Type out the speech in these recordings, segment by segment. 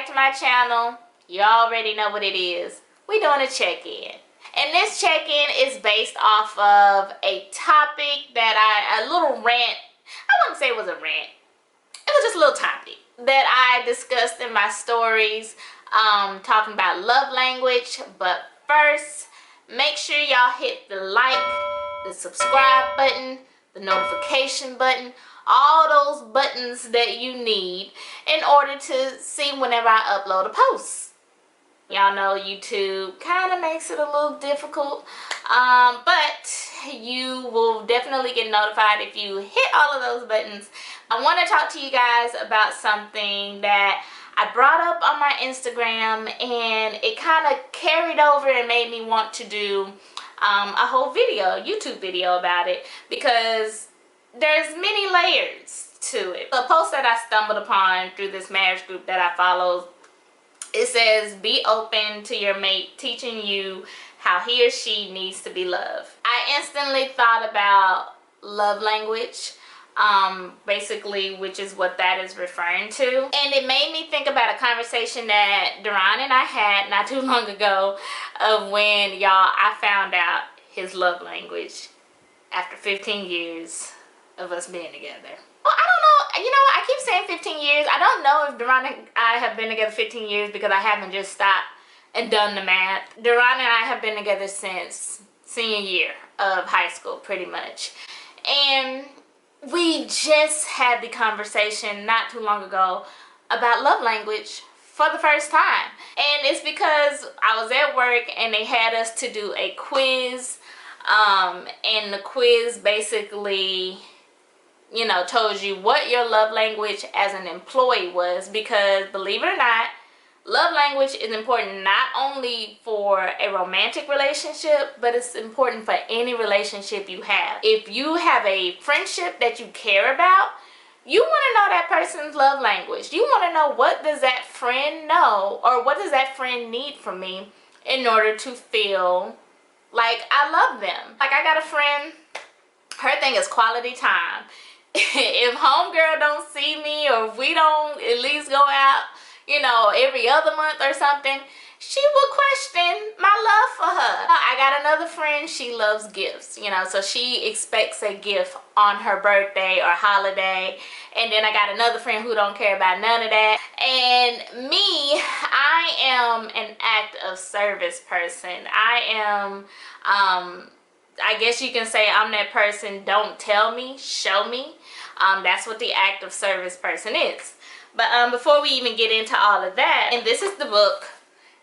back to my channel. You already know what it is. We're doing a check-in. And this check-in is based off of a topic that a little rant. I wouldn't say it was a rant. It was just a little topic that I discussed in my stories, talking about love language. But first, make sure y'all hit the like, the subscribe button, the notification button, all those buttons that you need in order to see whenever I upload a post. Y'all know YouTube kind of makes it a little difficult, but you will definitely get notified if you hit all of those buttons. I want to talk to you guys about something that I brought up on my Instagram, and it kind of carried over and made me want to do a whole video, YouTube video about it, because there's many layers to it. A post that I stumbled upon through this marriage group that I follow, it says, be open to your mate teaching you how he or she needs to be loved. I instantly thought about love language, basically, which is what that is referring to. And it made me think about a conversation that Deron and I had not too long ago, of when, y'all, I found out his love language after 15 years of us being together. Well, I don't know. You know what? I keep saying 15 years. I don't know if Deron and I have been together 15 years because I haven't just stopped and done the math. Deron and I have been together since senior year of high school, pretty much. And we just had the conversation not too long ago about love language for the first time. And it's because I was at work and they had us to do a quiz. And the quiz basically, you know, told you what your love language as an employee was, because believe it or not, love language is important not only for a romantic relationship, but it's important for any relationship you have. If you have a friendship that you care about, you want to know that person's love language. You want to know, what does that friend know, or what does that friend need from me in order to feel like I love them. Like, I got a friend, her thing is quality time. If homegirl don't see me, or if we don't at least go out, you know, every other month or something, she will question my love for her. I got another friend, she loves gifts, you know, so she expects a gift on her birthday or holiday. And then I got another friend who don't care about none of that. And me, I am an act of service person. I am, I guess you can say I'm that person, don't tell me, show me. That's what the act of service person is. But before we even get into all of that, and this is the book.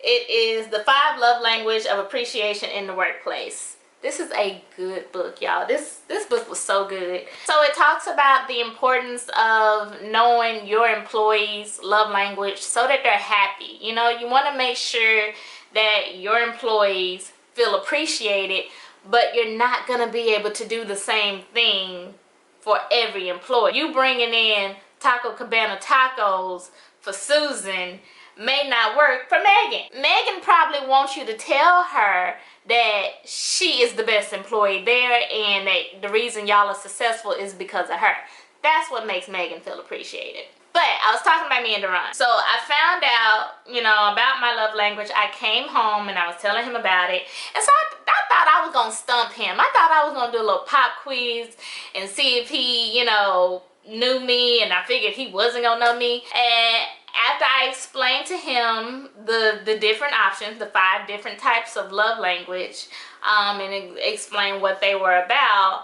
It is The 5 Love Language of Appreciation in the Workplace. This is a good book, y'all. This book was so good. So it talks about the importance of knowing your employees' love language so that they're happy. You know, you want to make sure that your employees feel appreciated, but you're not going to be able to do the same thing for every employee. You bringing in Taco Cabana tacos for Susan may not work for Megan. Megan probably wants you to tell her that she is the best employee there, and that the reason y'all are successful is because of her. That's what makes Megan feel appreciated. But I was talking about me and Deron. So I found out, you know, about my love language. I came home and I was telling him about it. And so I thought I was going to stump him. I thought I was going to do a little pop quiz and see if he, you know, knew me. And I figured he wasn't going to know me. And after I explained to him the different options, the 5 different types of love language, and explained what they were about,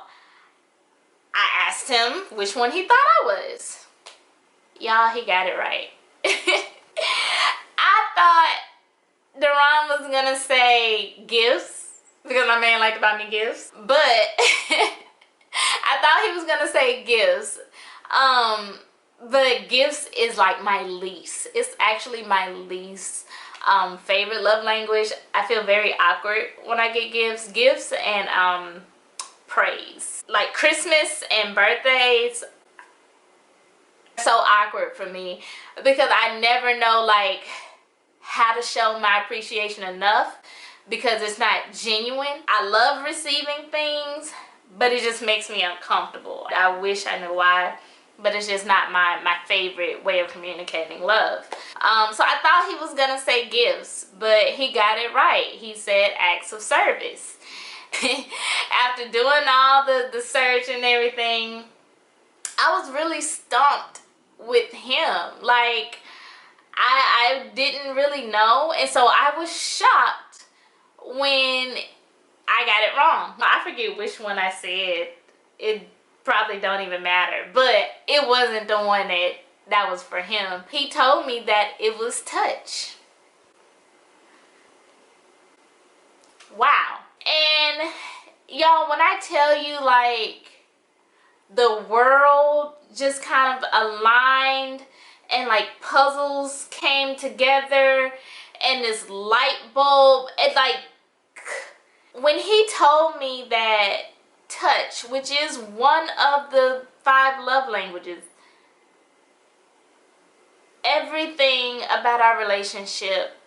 I asked him which one he thought I was. Y'all, he got it right. I thought Deron was gonna say gifts, because my man liked to buy me gifts, but I thought he was gonna say gifts. But gifts is like my least. It's actually my least favorite love language. I feel very awkward when I get gifts. Gifts and praise. Like Christmas and birthdays, so awkward for me, because I never know like how to show my appreciation enough, because it's not genuine. I love receiving things, but it just makes me uncomfortable. I wish I knew why but it's just not my favorite way of communicating love. So I thought he was gonna say gifts, but he got it right. He said acts of service. After doing all the search and everything, I was really stumped with him. Like, I didn't really know, and so I was shocked when I got it wrong. I forget which one I said. It probably don't even matter, but it wasn't the one that was for him. He told me that it was touch. Wow. And y'all, when I tell you, like, the world just kind of aligned and like puzzles came together and this light bulb, it like, when he told me that touch, which is one of the 5 love languages, everything about our relationship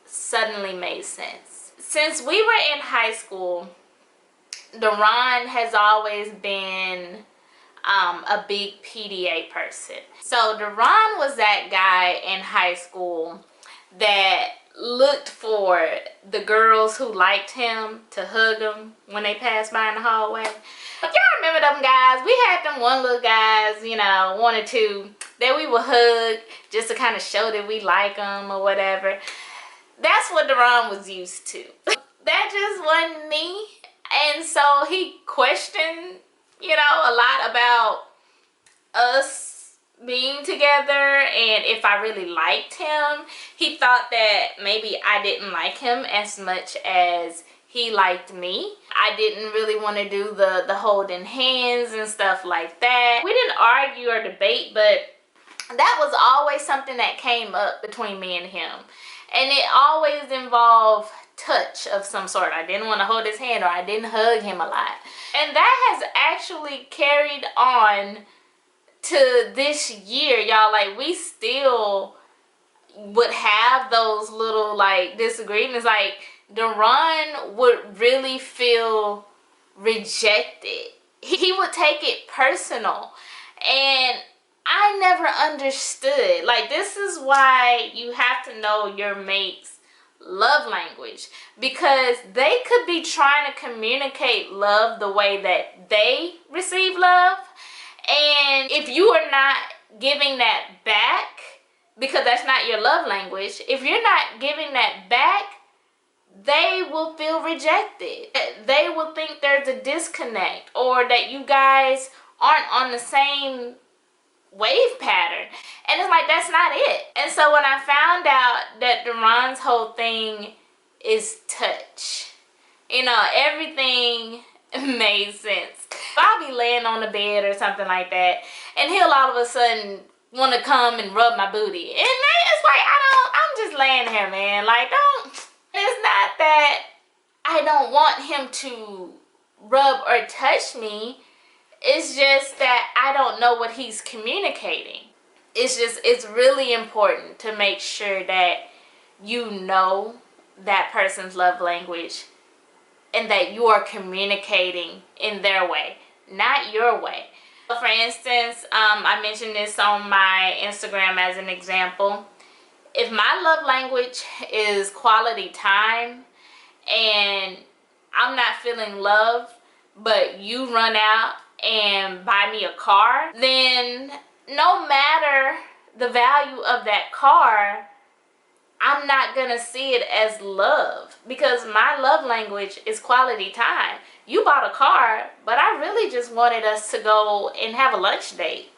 suddenly made sense. Since we were in high school, Deron has always been a big PDA person. So Deron was that guy in high school that looked for the girls who liked him to hug him when they passed by in the hallway. Y'all remember them guys? We had them one little guys, you know, 1 or 2 that we would hug just to kind of show that we like them or whatever. That's what Deron was used to. That just wasn't me. And so he questioned, you know, a lot about us being together and if I really liked him. He thought that maybe I didn't like him as much as he liked me. I didn't really want to do the holding hands and stuff like that. We didn't argue or debate, but that was always something that came up between me and him. And it always involved touch of some sort. I didn't want to hold his hand, or I didn't hug him a lot. And that has actually carried on to this year, y'all. Like, we still would have those little like disagreements. Like, Deron would really feel rejected. He would take it personal, and I never understood. Like, this is why you have to know your mate's love language, because they could be trying to communicate love the way that they receive love, and if you are not giving that back, because that's not your love language, if you're not giving that back, they will feel rejected. They will think there's a disconnect, or that you guys aren't on the same wave pattern. And it's like, that's not it. And so when I found out that Deron's whole thing is touch, you know, everything made sense. I'll be laying on the bed or something like that, and he'll all of a sudden want to come and rub my booty. And it's like, I'm just laying here, man. Like, it's not that I don't want him to rub or touch me. It's just that I don't know what he's communicating. It's really important to make sure that you know that person's love language and that you are communicating in their way, not your way. For instance, I mentioned this on my Instagram as an example. If my love language is quality time and I'm not feeling love, but you run out and buy me a car, then no matter the value of that car, I'm not gonna see it as love, because my love language is quality time. You bought a car, but I really just wanted us to go and have a lunch date.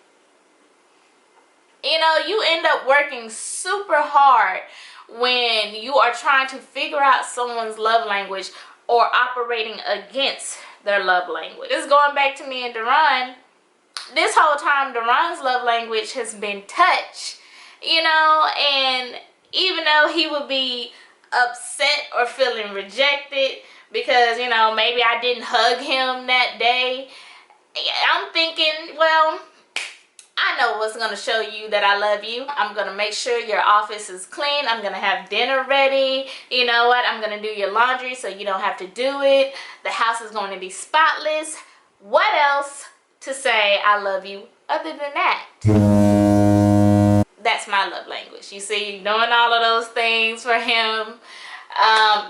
You know, you end up working super hard when you are trying to figure out someone's love language or operating against their love language. Just going back to me and Deron, this whole time Deron's love language has been touch, you know, and even though he would be upset or feeling rejected because, you know, maybe I didn't hug him that day, I'm thinking, well, I know what's going to show you that I love you. I'm going to make sure your office is clean. I'm going to have dinner ready. You know what? I'm going to do your laundry so you don't have to do it. The house is going to be spotless. What else to say I love you other than that. That's my love language. You see, doing all of those things for him,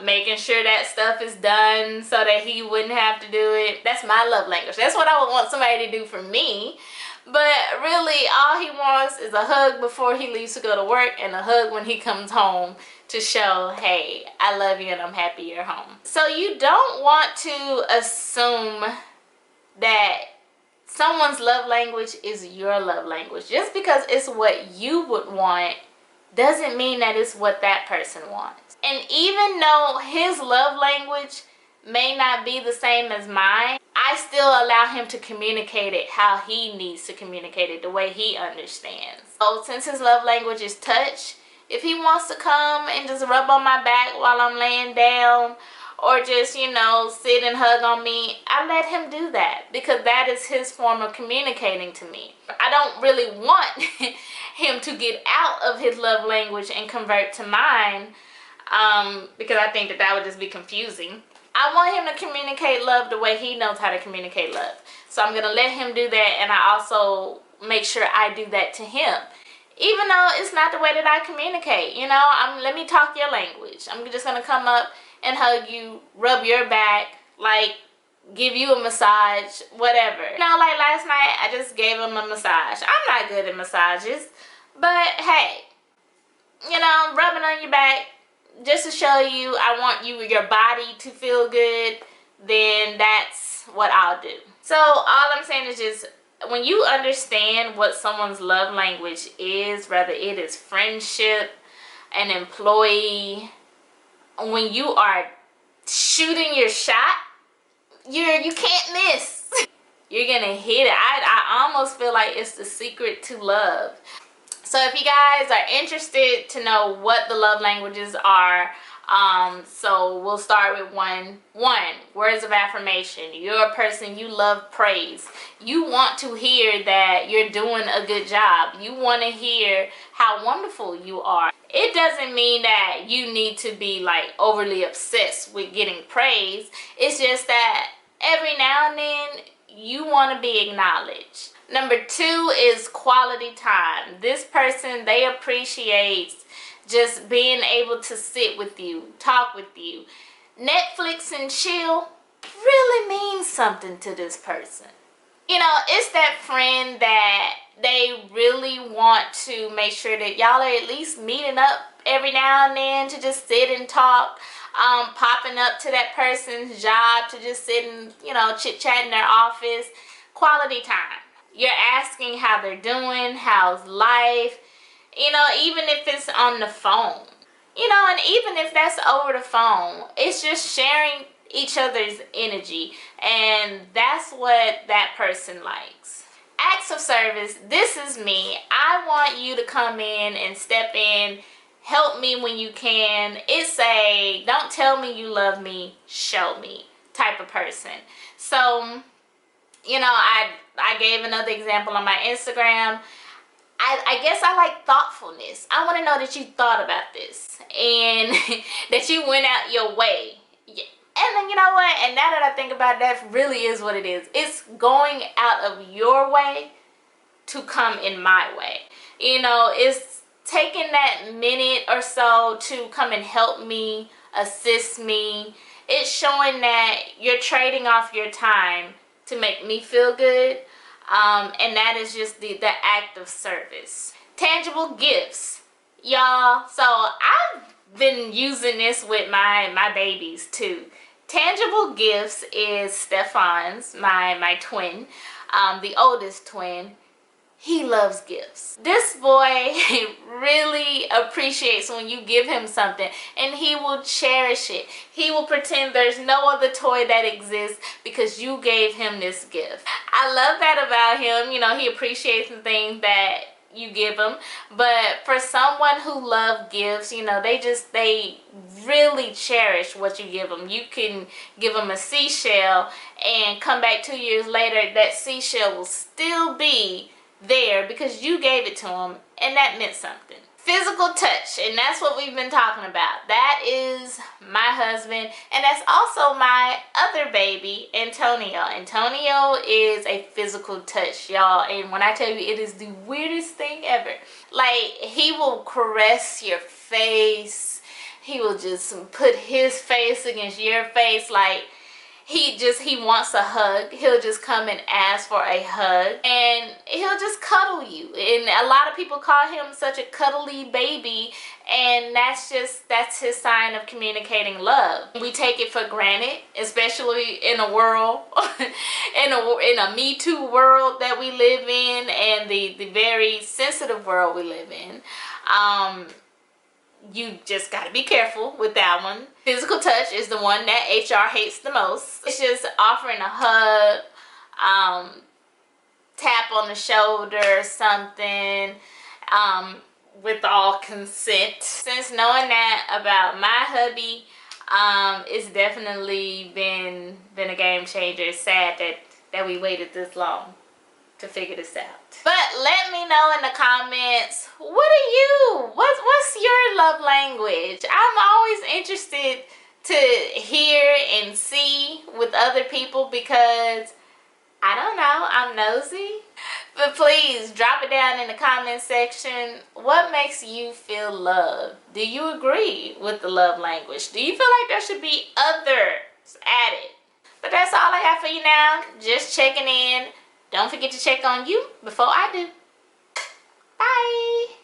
making sure that stuff is done so that he wouldn't have to do it. That's my love language. That's what I would want somebody to do for me. But really, all he wants is a hug before he leaves to go to work and a hug when he comes home to show, hey, I love you and I'm happy you're home. So you don't want to assume that someone's love language is your love language. Just because it's what you would want doesn't mean that it's what that person wants. And even though his love language may not be the same as mine, I still allow him to communicate it how he needs to communicate it, the way he understands. So since his love language is touch, if he wants to come and just rub on my back while I'm laying down, or just, you know, sit and hug on me, I let him do that because that is his form of communicating to me. I don't really want him to get out of his love language and convert to mine, because I think that that would just be confusing. I want him to communicate love the way he knows how to communicate love. So I'm going to let him do that, and I also make sure I do that to him. Even though it's not the way that I communicate, you know, let me talk your language. I'm just going to come up and hug you, rub your back, like give you a massage, whatever. You know, like last night, I just gave him a massage. I'm not good at massages, but hey, you know, rubbing on your back, just to show you I want your body to feel good, then that's what I'll do. So all I'm saying is just, when you understand what someone's love language is, whether it is friendship, an employee, when you are shooting your shot, you can't miss. You're gonna hit it. I almost feel like it's the secret to love. So if you guys are interested to know what the love languages are, so we'll start with one, words of affirmation. You're a person, you love praise. You want to hear that you're doing a good job. You want to hear how wonderful you are. It doesn't mean that you need to be like overly obsessed with getting praise. It's just that every now and then you want to be acknowledged. Number 2 is quality time. This person, they appreciate just being able to sit with you, talk with you. Netflix and chill really means something to this person. You know, it's that friend that they really want to make sure that y'all are at least meeting up every now and then to just sit and talk, popping up to that person's job to just sit and, you know, chit-chat in their office. Quality time. You're asking how they're doing, how's life, you know, even if it's on the phone. You know, and even if that's over the phone, it's just sharing each other's energy, and that's what that person likes. Acts of service, this is me. I want you to come in and step in, help me when you can. It's a don't tell me you love me, show me type of person. So, you know, I gave another example on my Instagram. I guess I like thoughtfulness. I want to know that you thought about this and that you went out your way. And then, you know what? And now that I think about it, that really is what it is. It's going out of your way to come in my way. You know, it's taking that minute or so to come and help me, assist me. It's showing that you're trading off your time to make me feel good. And that is just the act of service. Tangible gifts. Y'all, so I've been using this with my babies too. Tangible gifts is Stefan's, my twin, the oldest twin. He loves gifts. This boy really appreciates when you give him something, and he will cherish it. He will pretend there's no other toy that exists because you gave him this gift. I love that about him. You know, he appreciates the things that you give him. But for someone who loves gifts, you know, they really cherish what you give them. You can give them a seashell and come back 2 years later, that seashell will still be there because you gave it to them, and that meant something. physical touch, and that's what we've been talking about. That is my husband, and that's also my other baby, Antonio. Antonio is a physical touch, y'all, and when I tell you, it is the weirdest thing ever. Like, he will caress your face. He will just put his face against your face. Like, he wants a hug. He'll just come and ask for a hug, and he'll just cuddle you. And a lot of people call him such a cuddly baby, and that's his sign of communicating love. We take it for granted, especially in a world, in a Me Too world that we live in, and the very sensitive world we live in. You just gotta be careful with that one. Physical touch is the one that HR hates the most. It's just offering a hug, tap on the shoulder, something, with all consent. Since knowing that about my hubby, it's definitely been a game changer. It's sad that we waited this long to figure this out. But let me know in the comments, what's your love language? I'm always interested to hear and see with other people, because I don't know, I'm nosy. But please drop it down in the comment section. What makes you feel loved? Do you agree with the love language? Do you feel like there should be others added? But that's all I got for you now. Just checking in. Don't forget to check on you before I do. Bye.